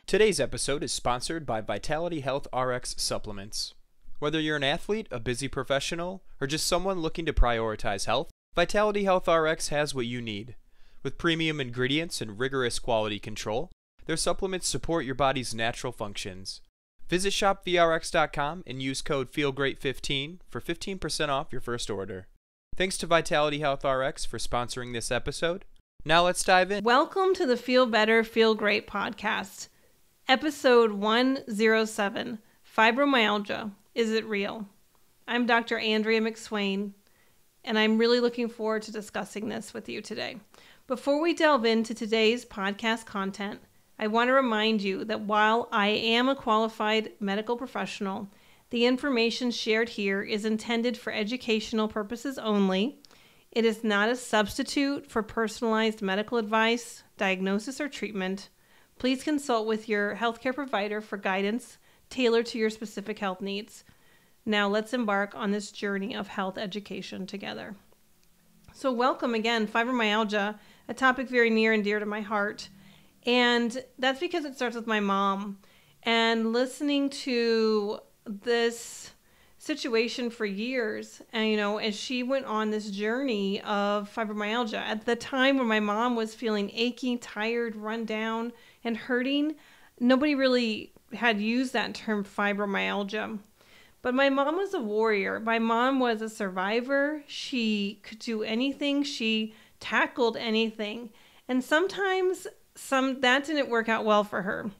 Today's episode is sponsored by Vitality Health RX Supplements. Whether you're an athlete, a busy professional, or just someone looking to prioritize health, Vitality Health RX has what you need. With premium ingredients and rigorous quality control, their supplements support your body's natural functions. Visit shopvrx.com and use code FEELGREAT15 for 15% off your first order. Thanks to Vitality Health RX for sponsoring this episode. Now let's dive in. Welcome to the Feel Better, Feel Great podcast. Episode 107, Fibromyalgia, Is It Real? I'm Dr. Andrea McSwain, and I'm really looking forward to discussing this with you today. Before we delve into today's podcast content, I want to remind you that while I am a qualified medical professional, the information shared here is intended for educational purposes only. It is not a substitute for personalized medical advice, diagnosis, or treatment. Please consult with your healthcare provider for guidance tailored to your specific health needs. Now let's embark on this journey of health education together. So welcome again, fibromyalgia, a topic very near and dear to my heart. And that's because it starts with my mom. And listening to this situation for years, and as she went on this journey of fibromyalgia, at the time when my mom was feeling achy, tired, run down, and hurting, nobody really had used that term fibromyalgia. But my mom was a warrior. My mom was a survivor. She could do anything. She tackled anything. And sometimes that didn't work out well for her,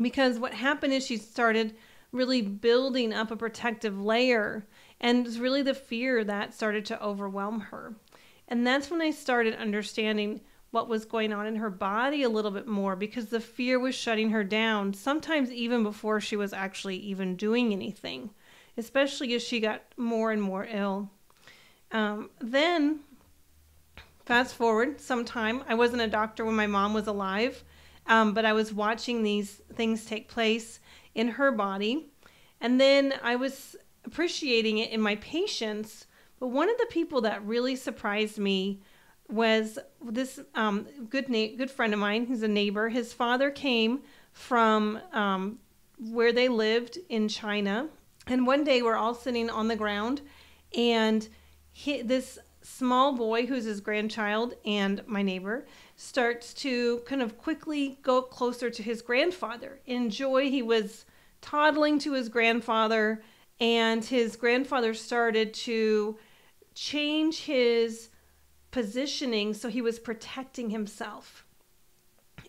because what happened is she started really building up a protective layer, and it was really the fear that started to overwhelm her. And that's when I started understanding what was going on in her body a little bit more, because the fear was shutting her down, sometimes even before she was actually even doing anything, especially as she got more and more ill. Then, fast forward some time, I wasn't a doctor when my mom was alive, but I was watching these things take place in her body, and then I was appreciating it in my patients. But one of the people that really surprised me was this good friend of mine who's a neighbor. His father came from where they lived in China, and one day we're all sitting on the ground, and this small boy who's his grandchild and my neighbor starts to kind of quickly go closer to his grandfather. In joy, he was toddling to his grandfather, and his grandfather started to change his positioning so he was protecting himself.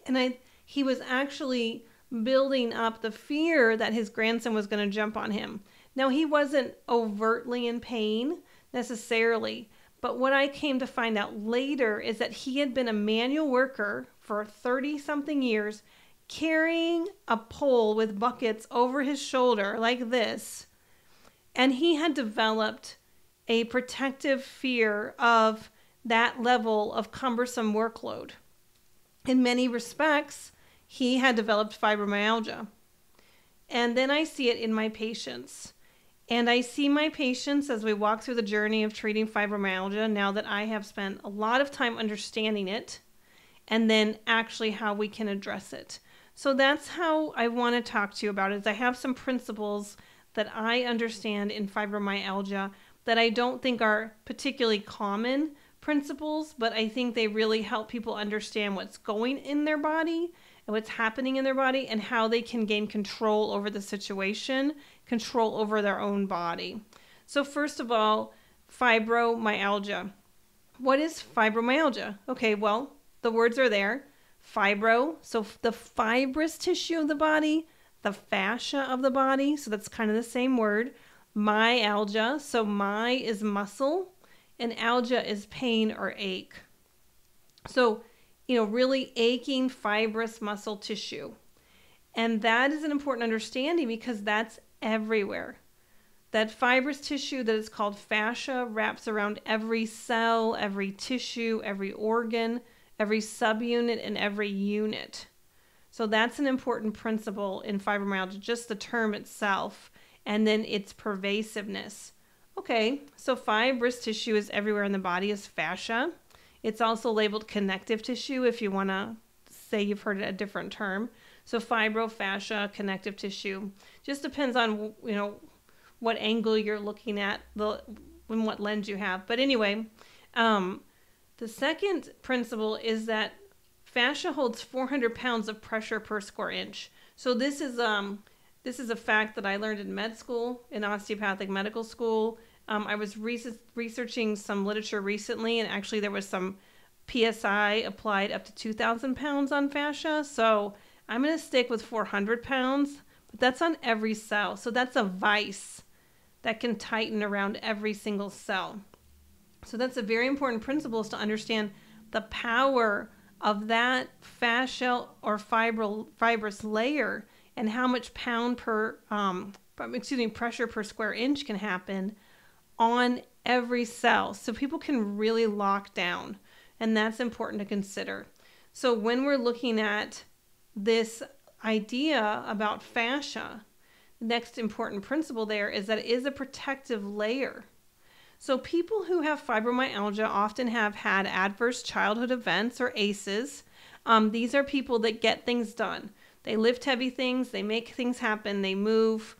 And he was actually building up the fear that his grandson was going to jump on him. Now, he wasn't overtly in pain necessarily, but what I came to find out later is that he had been a manual worker for 30-something years, carrying a pole with buckets over his shoulder like this. And he had developed a protective fear of that level of cumbersome workload. In many respects, he had developed fibromyalgia. And then I see it in my patients. And I see my patients as we walk through the journey of treating fibromyalgia, now that I have spent a lot of time understanding it, and then actually how we can address it. So that's how I want to talk to you about it. I have some principles that I understand in fibromyalgia that I don't think are particularly common principles, but I think they really help people understand what's going in their body and what's happening in their body, and how they can gain control over the situation, control over their own body. So first of all, fibromyalgia. What is fibromyalgia? Okay, well, the words are there. Fibro, so the fibrous tissue of the body, the fascia of the body, so that's kind of the same word. Myalgia, so my is muscle, and algia is pain or ache. So, really aching fibrous muscle tissue. And that is an important understanding, because that's everywhere. That fibrous tissue that is called fascia wraps around every cell, every tissue, every organ, every subunit, and every unit. So that's an important principle in fibromyalgia, just the term itself, and then its pervasiveness. Okay, so fibrous tissue is everywhere in the body, is fascia. It's also labeled connective tissue if you want to say you've heard a different term. So fibro, fascia, connective tissue, just depends on, what angle you're looking at, and what lens you have. But anyway, the second principle is that fascia holds 400 pounds of pressure per square inch. So this is a fact that I learned in med school, in osteopathic medical school. I was researching some literature recently, and actually there was some PSI applied up to 2,000 pounds on fascia. So I'm going to stick with 400 pounds, but that's on every cell. So that's a vise that can tighten around every single cell. So that's a very important principle, is to understand the power of that fascial or fibrous layer and how much pressure per square inch can happen on every cell. So people can really lock down, and that's important to consider. So when we're looking at this idea about fascia, the next important principle there is that it is a protective layer. So people who have fibromyalgia often have had adverse childhood events, or ACEs. These are people that get things done. They lift heavy things, they make things happen, they move,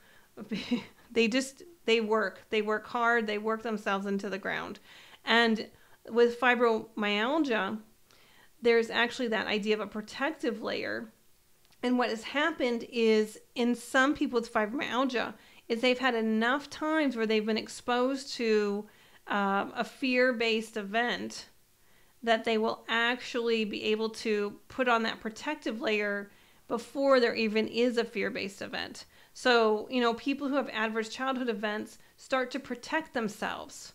they work hard, they work themselves into the ground. And with fibromyalgia, there's actually that idea of a protective layer. And what has happened is, in some people with fibromyalgia, is they've had enough times where they've been exposed to a fear-based event that they will actually be able to put on that protective layer before there even is a fear-based event. So, people who have adverse childhood events start to protect themselves,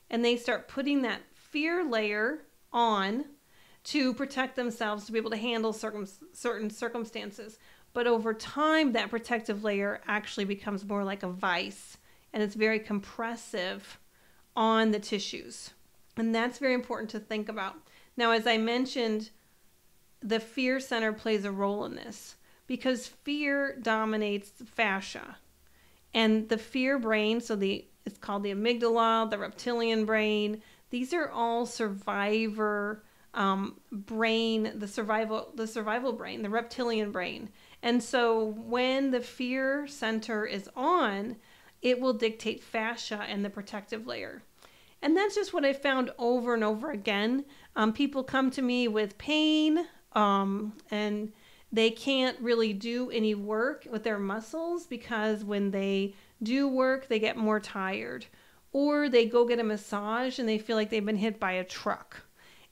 and they start putting that fear layer on to protect themselves, to be able to handle certain circumstances. But over time, that protective layer actually becomes more like a vise, and it's very compressive on the tissues. And that's very important to think about. Now, as I mentioned, the fear center plays a role in this, because fear dominates the fascia. And the fear brain, it's called the amygdala, the reptilian brain, these are all survivor brain, the survival brain, the reptilian brain. And so when the fear center is on, it will dictate fascia and the protective layer. And that's just what I found over and over again. People come to me with pain, and they can't really do any work with their muscles, because when they do work, they get more tired. Or they go get a massage and they feel like they've been hit by a truck.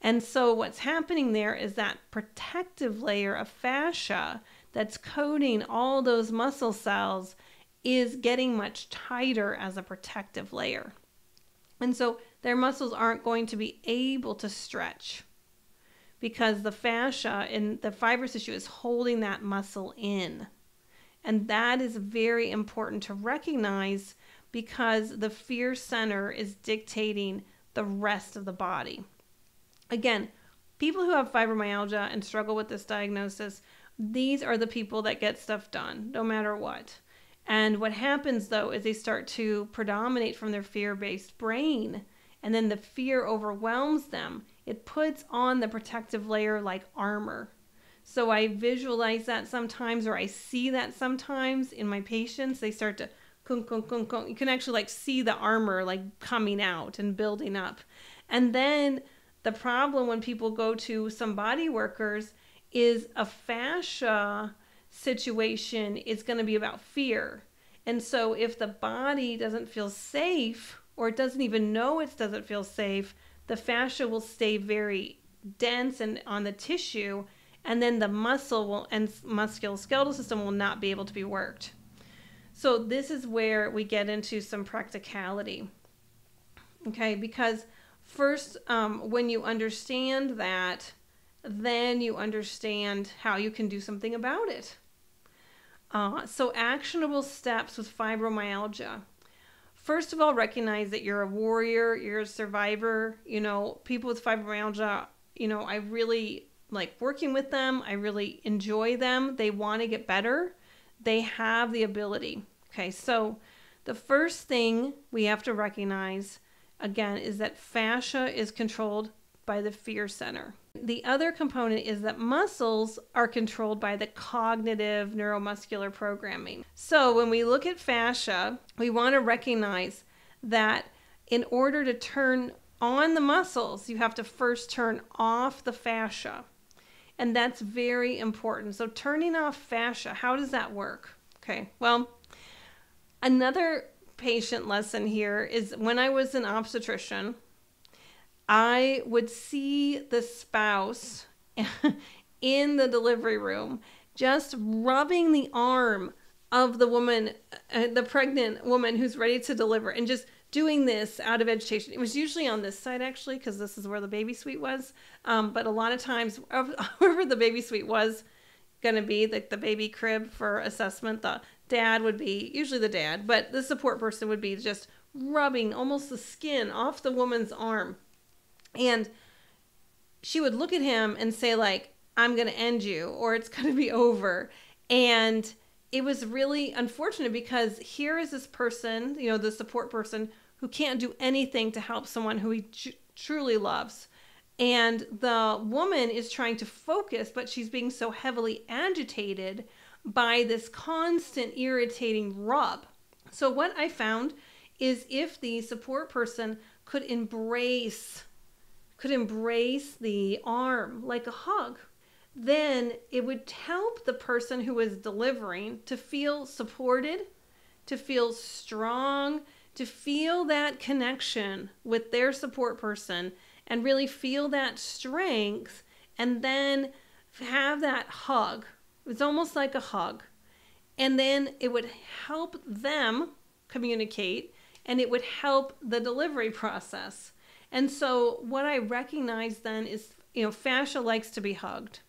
And so what's happening there is that protective layer of fascia that's coating all those muscle cells is getting much tighter as a protective layer. And so their muscles aren't going to be able to stretch, because the fascia and the fibrous tissue is holding that muscle in. And that is very important to recognize, because the fear center is dictating the rest of the body. Again, people who have fibromyalgia and struggle with this diagnosis, these are the people that get stuff done, no matter what. And what happens, though, is they start to predominate from their fear-based brain, and then the fear overwhelms them. It puts on the protective layer like armor. So I visualize that sometimes, or I see that sometimes in my patients. They start to kunk, kunk, kunk, kunk. You can actually see the armor coming out and building up. And then the problem when people go to some body workers is a fascia situation is going to be about fear. And so if the body doesn't feel safe, or it doesn't even know it doesn't feel safe, the fascia will stay very dense and on the tissue, and then the muscle and musculoskeletal system will not be able to be worked. So this is where we get into some practicality. Okay, because first, when you understand that, then you understand how you can do something about it. So actionable steps with fibromyalgia. First of all, recognize that you're a warrior, you're a survivor. People with fibromyalgia, I really like working with them. I really enjoy them. They want to get better. They have the ability. Okay, so the first thing we have to recognize, again, is that fascia is controlled by the fear center. The other component is that muscles are controlled by the cognitive neuromuscular programming. So when we look at fascia, we want to recognize that in order to turn on the muscles, you have to first turn off the fascia. And that's very important. So turning off fascia, how does that work? Okay, well, another patient lesson here is when I was an obstetrician, I would see the spouse in the delivery room just rubbing the arm of the woman, the pregnant woman who's ready to deliver, and just doing this out of agitation. It was usually on this side, actually, because this is where the baby suite was. But a lot of times, wherever the baby suite was going to be, like the baby crib for assessment, the dad would be, usually the dad, but the support person would be just rubbing almost the skin off the woman's arm. And she would look at him and say, like, I'm going to end you, or it's going to be over. And it was really unfortunate because here is this person, you know, the support person, who can't do anything to help someone who he truly loves. And the woman is trying to focus, but she's being so heavily agitated by this constant irritating rub. So what I found is if the support person could embrace the arm like a hug, then it would help the person who is delivering to feel supported, to feel strong, to feel that connection with their support person and really feel that strength, and then have that hug. It's almost like a hug. And then it would help them communicate, and it would help the delivery process. And so what I recognize then is, you know, fascia likes to be hugged.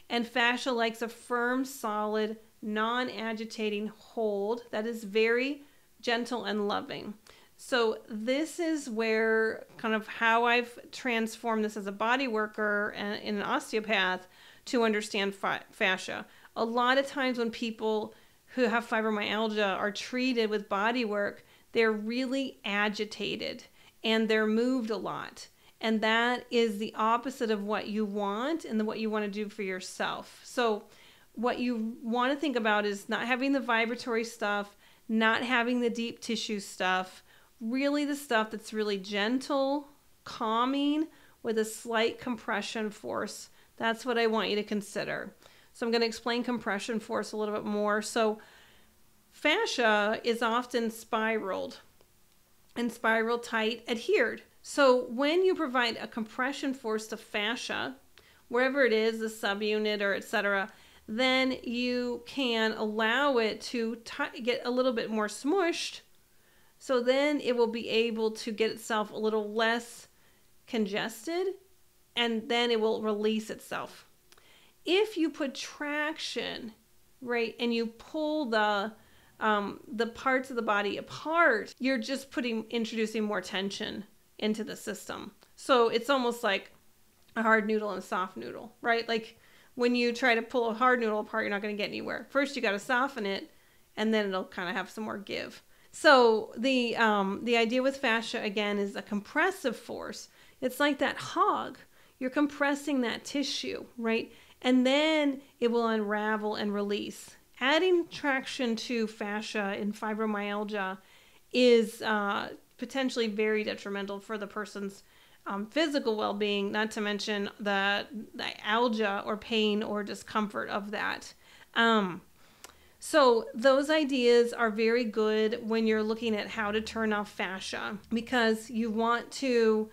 And fascia likes a firm, solid, non-agitating hold that is very gentle and loving. So this is where kind of how I've transformed this as a body worker and an osteopath to understand fascia. A lot of times when people who have fibromyalgia are treated with body work, they're really agitated and they're moved a lot. And that is the opposite of what you want and what you want to do for yourself. So what you want to think about is not having the vibratory stuff, not having the deep tissue stuff, really the stuff that's really gentle, calming, with a slight compression force. That's what I want you to consider. So I'm going to explain compression force a little bit more. So fascia is often spiraled and spiral tight adhered. So when you provide a compression force to fascia, wherever it is, the subunit or etc., then you can allow it to get a little bit more smushed. So then it will be able to get itself a little less congested, and then it will release itself. If you put traction, right, and you pull the parts of the body apart, you're just introducing more tension into the system. So it's almost like a hard noodle and a soft noodle, right? Like when you try to pull a hard noodle apart, you're not going to get anywhere. First, you got to soften it, and then it'll kind of have some more give. So the idea with fascia, again, is a compressive force. It's like that hug. You're compressing that tissue, right? And then it will unravel and release. Adding traction to fascia in fibromyalgia is potentially very detrimental for the person's physical well-being, not to mention the algia or pain or discomfort of that. So those ideas are very good when you're looking at how to turn off fascia, because you want to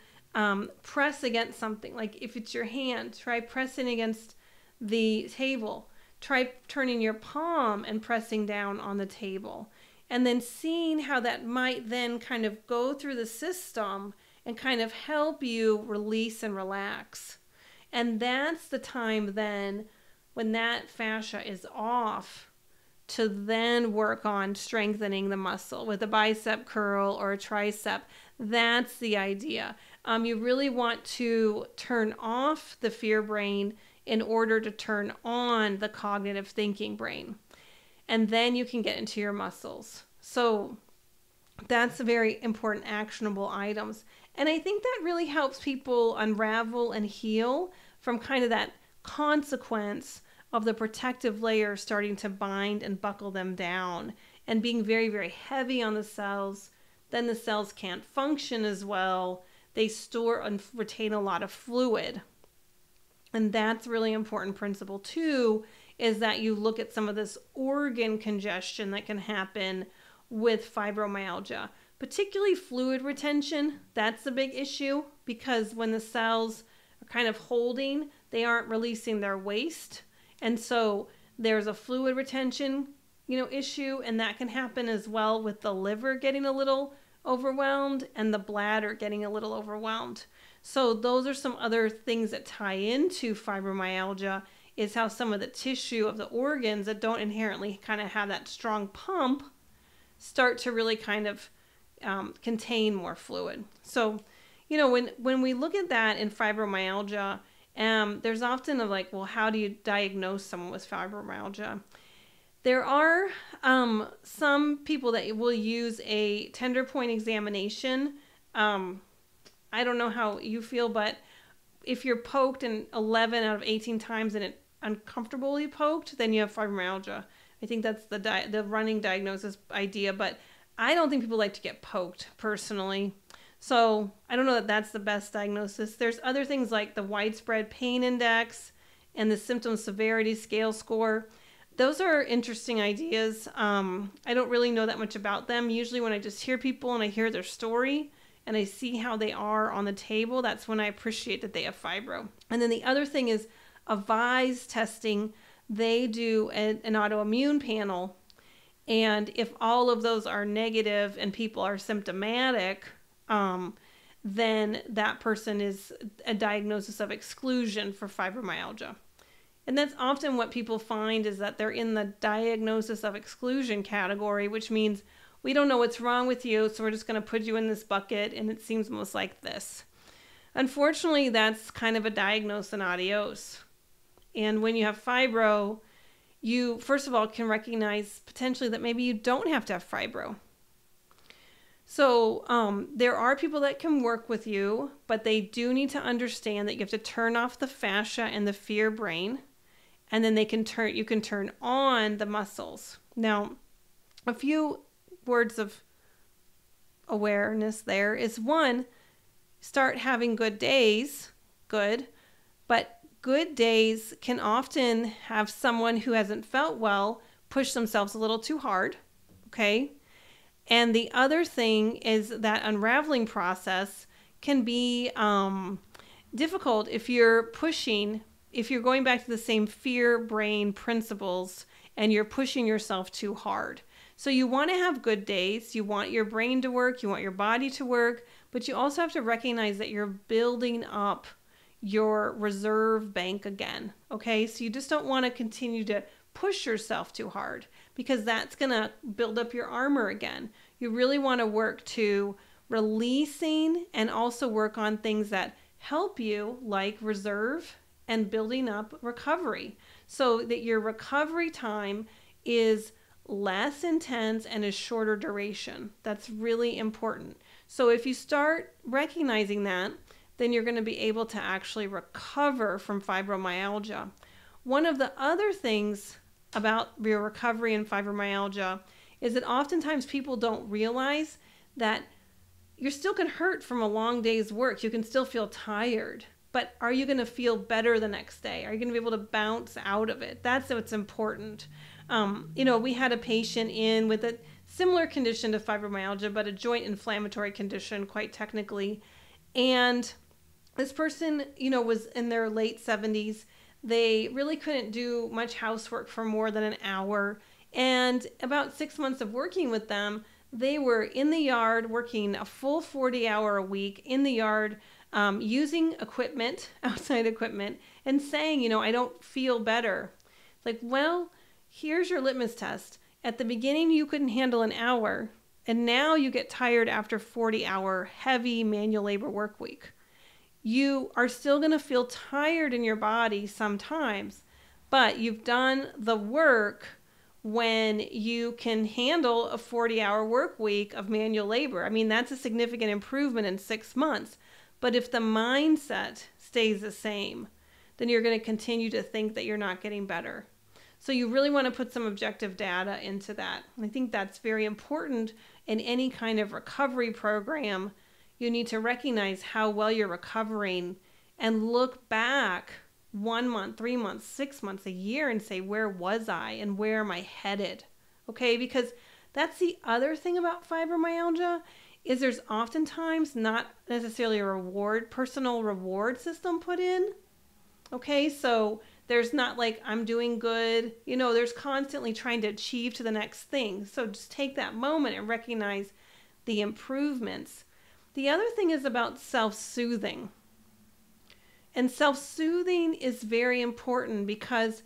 press against something. Like if it's your hand, try pressing against the table. Try turning your palm and pressing down on the table, and then seeing how that might then kind of go through the system and kind of help you release and relax. And that's the time then when that fascia is off to then work on strengthening the muscle with a bicep curl or a tricep. That's the idea. You really want to turn off the fear brain in order to turn on the cognitive thinking brain. And then you can get into your muscles. So That's very important, actionable items. And I think that really helps people unravel and heal from kind of that consequence of the protective layer starting to bind and buckle them down and being very, very heavy on the cells. Then the cells can't function as well. They store and retain a lot of fluid. And that's really important principle too, is that you look at some of this organ congestion that can happen with fibromyalgia, particularly fluid retention. That's a big issue because when the cells are kind of holding, they aren't releasing their waste. And so there's a fluid retention, issue, and that can happen as well with the liver getting a little overwhelmed and the bladder getting a little overwhelmed. So those are some other things that tie into fibromyalgia, is how some of the tissue of the organs that don't inherently kind of have that strong pump start to really kind of contain more fluid. So, when we look at that in fibromyalgia, there's often well, how do you diagnose someone with fibromyalgia? There are some people that will use a tender point examination. I don't know how you feel, but if you're poked in 11 out of 18 times and it uncomfortably poked, then you have fibromyalgia. I think that's the running diagnosis idea, but I don't think people like to get poked personally. So I don't know that that's the best diagnosis. There's other things like the widespread pain index and the symptom severity scale score. Those are interesting ideas. I don't really know that much about them. Usually when I just hear people and I hear their story and I see how they are on the table, that's when I appreciate that they have fibro. And then the other thing is a VISE testing. They do an autoimmune panel. And if all of those are negative and people are symptomatic, then that person is a diagnosis of exclusion for fibromyalgia. And that's often what people find, is that they're in the diagnosis of exclusion category, which means we don't know what's wrong with you, so we're just going to put you in this bucket, and it seems most like this. Unfortunately, that's kind of a diagnose and adios. And when you have fibro, you, first of all, can recognize potentially that maybe you don't have to have fibro. So there are people that can work with you, but they do need to understand that you have to turn off the fascia and the fear brain, and then you can turn on the muscles. Now, a few words of awareness there is, one, start having good days, but good days can often have someone who hasn't felt well push themselves a little too hard, okay? And the other thing is that unraveling process can be difficult if you're going back to the same fear brain principles and you're pushing yourself too hard. So you want to have good days. You want your brain to work. You want your body to work. But you also have to recognize that you're building up your reserve bank again. Okay? So you just don't want to continue to push yourself too hard, because that's going to build up your armor again. You really want to work to releasing and also work on things that help you, like reserve and building up recovery, so that your recovery time is less intense and is shorter duration. That's really important. So if you start recognizing that, then you're going to be able to actually recover from fibromyalgia. One of the other things about your recovery in fibromyalgia is that oftentimes people don't realize that you still can hurt from a long day's work. You can still feel tired, but are you going to feel better the next day? Are you going to be able to bounce out of it? That's what's important. We had a patient in with a similar condition to fibromyalgia, but a joint inflammatory condition, quite technically. And this person, was in their late 70s. They really couldn't do much housework for more than an hour. And about 6 months of working with them, they were in the yard working a full 40-hour a week in the yard, using equipment, outside equipment, and saying, I don't feel better. Like, well, here's your litmus test. At the beginning, you couldn't handle an hour, and now you get tired after 40-hour heavy manual labor work week. You are still going to feel tired in your body sometimes, but you've done the work when you can handle a 40-hour work week of manual labor. I mean, that's a significant improvement in 6 months. But if the mindset stays the same, then you're going to continue to think that you're not getting better. So you really want to put some objective data into that. I think that's very important in any kind of recovery program. You need to recognize how well you're recovering and look back 1 month, 3 months, 6 months, a year and say, where was I and where am I headed? Okay, because that's the other thing about fibromyalgia is there's oftentimes not necessarily a personal reward system put in. Okay, so there's not like I'm doing good. There's constantly trying to achieve to the next thing. So just take that moment and recognize the improvements. The other thing is about self-soothing. And self-soothing is very important because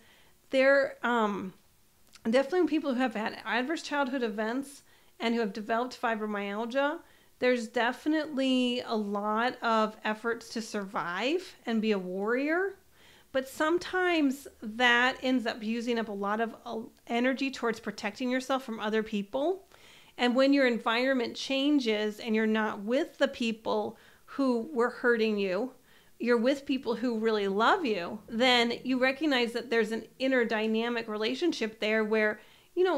there definitely people who have had adverse childhood events and who have developed fibromyalgia, there's definitely a lot of efforts to survive and be a warrior. But sometimes that ends up using up a lot of energy towards protecting yourself from other people. And when your environment changes and you're not with the people who were hurting you, you're with people who really love you, then you recognize that there's an inner dynamic relationship there where,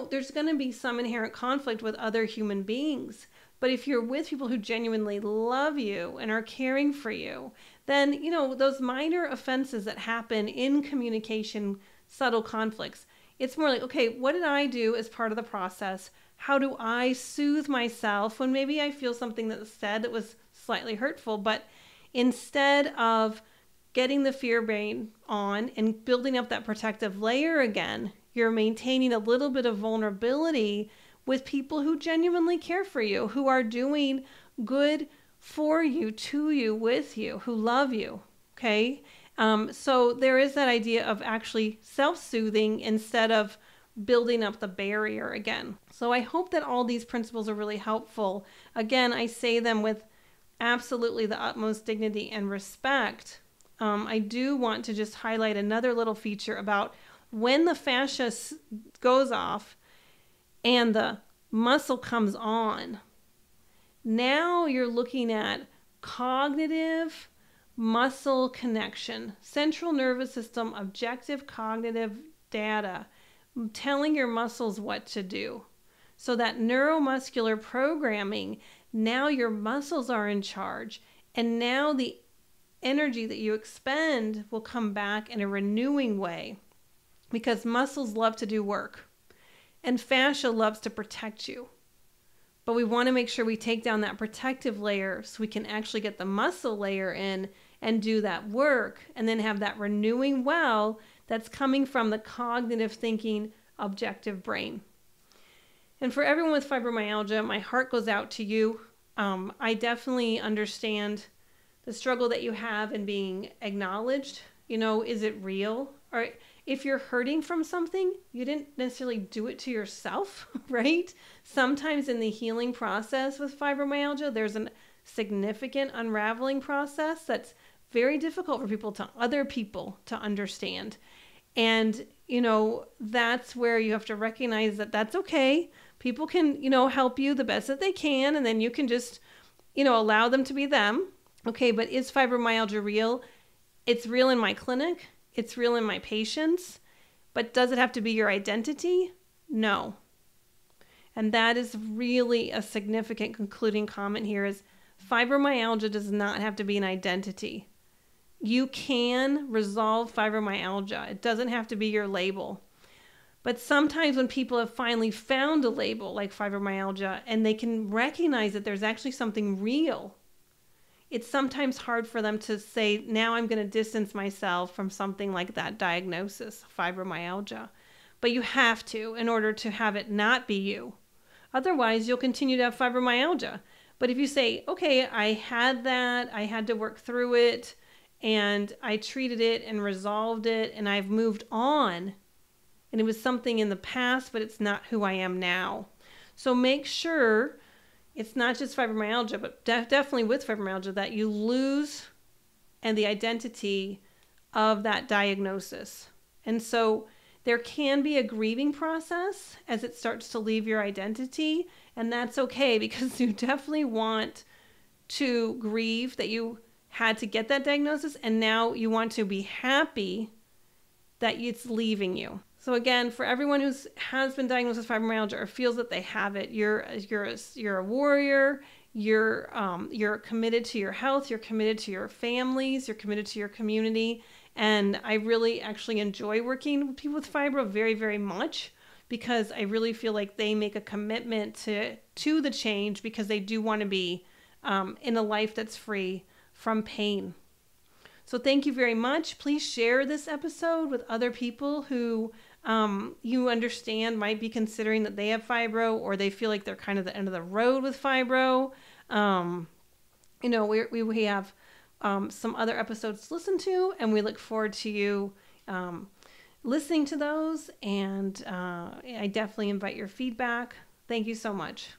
there's going to be some inherent conflict with other human beings. But if you're with people who genuinely love you and are caring for you, then, those minor offenses that happen in communication, subtle conflicts, it's more like, okay, what did I do as part of the process? How do I soothe myself when maybe I feel something that was said that was slightly hurtful, but instead of getting the fear brain on and building up that protective layer again, you're maintaining a little bit of vulnerability with people who genuinely care for you, who are doing good for you, to you, with you, who love you, okay? So there is that idea of actually self-soothing instead of building up the barrier again. So I hope that all these principles are really helpful. Again, I say them with absolutely the utmost dignity and respect. I do want to just highlight another little feature about when the fascia goes off and the muscle comes on. Now you're looking at cognitive muscle connection, central nervous system, objective cognitive data, telling your muscles what to do. So that neuromuscular programming, now your muscles are in charge, and now the energy that you expend will come back in a renewing way because muscles love to do work and fascia loves to protect you. But we want to make sure we take down that protective layer so we can actually get the muscle layer in and do that work and then have that renewing well that's coming from the cognitive thinking objective brain. And for everyone with fibromyalgia, my heart goes out to you. I definitely understand the struggle that you have in being acknowledged. Is it real? Or if you're hurting from something, you didn't necessarily do it to yourself, right? Sometimes in the healing process with fibromyalgia, there's a significant unraveling process that's very difficult for other people to understand. And, that's where you have to recognize that that's okay. People can, help you the best that they can, and then you can just, allow them to be them. Okay, but is fibromyalgia real? It's real in my clinic. It's real in my patients. But does it have to be your identity? No. And that is really a significant concluding comment here is fibromyalgia does not have to be an identity. You can resolve fibromyalgia. It doesn't have to be your label. But sometimes when people have finally found a label like fibromyalgia and they can recognize that there's actually something real, it's sometimes hard for them to say, now I'm going to distance myself from something like that diagnosis, fibromyalgia. But you have to in order to have it not be you. Otherwise, you'll continue to have fibromyalgia. But if you say, okay, I had that, I had to work through it, and I treated it and resolved it, and I've moved on, and it was something in the past, but it's not who I am now. So make sure it's not just fibromyalgia, but definitely with fibromyalgia, that you lose and the identity of that diagnosis. And so There can be a grieving process as it starts to leave your identity, and that's okay because you definitely want to grieve that you had to get that diagnosis, and now you want to be happy that it's leaving you. So again, for everyone who has been diagnosed with fibromyalgia or feels that they have it, you're a warrior. You're committed to your health. You're committed to your families. You're committed to your community. And I really actually enjoy working with people with fibro very, very much, because I really feel like they make a commitment to the change because they do want to be in a life that's free from pain. So thank you very much. Please share this episode with other people who you understand might be considering that they have fibro, or they feel like they're kind of the end of the road with fibro. We have some other episodes to listen to, and we look forward to you listening to those. And I definitely invite your feedback. Thank you so much.